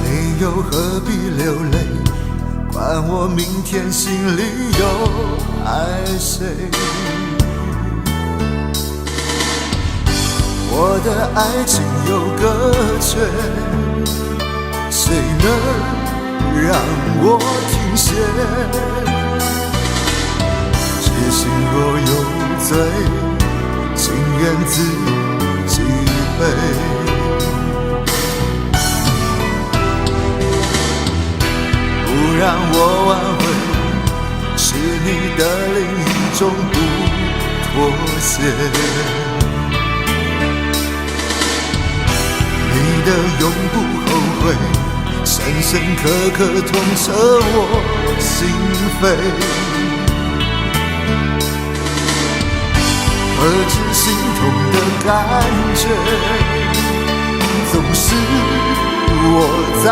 你又何必流泪？管我明天心里有爱谁？我的爱情有个缺，谁能让我停歇？痴心若有罪，情愿自己背。不让我挽回，是你的另一种不妥协。你的永不后悔，深深刻刻痛彻我心扉。何止心痛的感觉，总是我在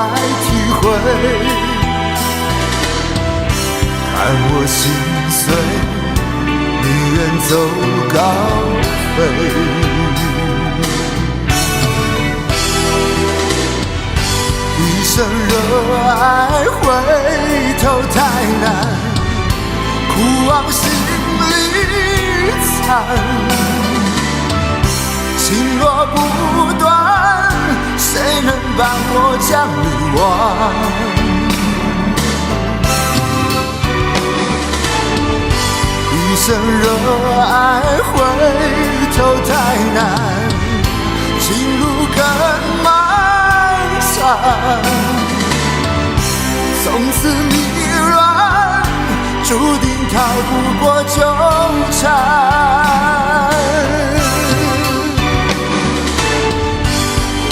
体会。看我心碎，你远走高飞。一生热爱回头太难，苦往心里藏。情若不断，谁能帮我将你忘？一生热爱回头太难，情路更漫长。从此迷乱，注定逃不过纠缠。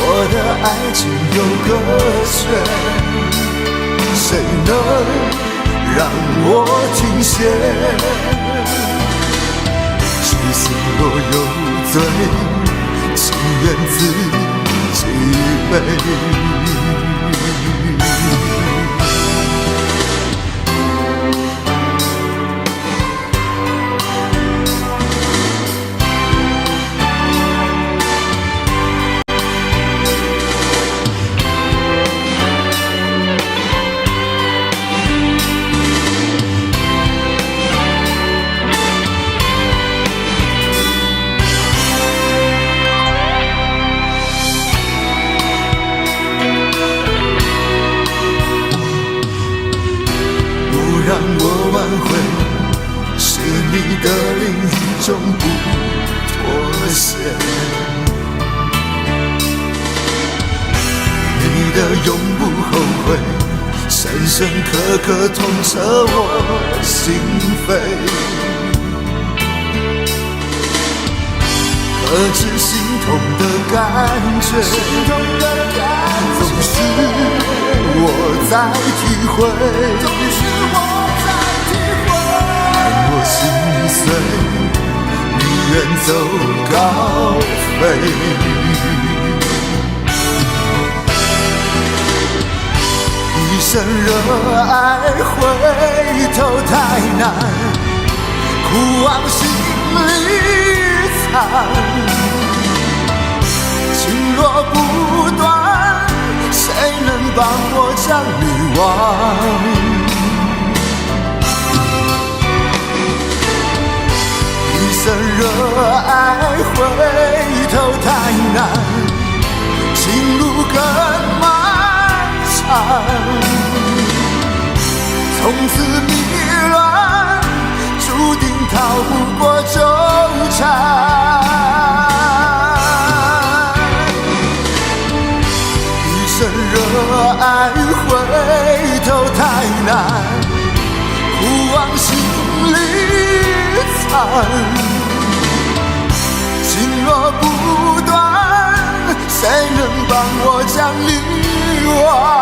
我的爱情有个缺，谁能让我停歇？痴心若有罪，情愿自己背。让我挽回，是你的另一种不妥协。你的永不后悔，深深刻刻痛彻我心扉。何止心痛的感觉，总是我在体会。看我心碎，你远走高飞。一生热爱回头太难，苦往心里藏。情若不断，谁能帮我将你忘？一生热爱回头太难，情路更漫长。从此迷乱，注定逃不过纠缠。一生热爱回头太难，苦往心里藏。情若不断，谁能帮我将你忘？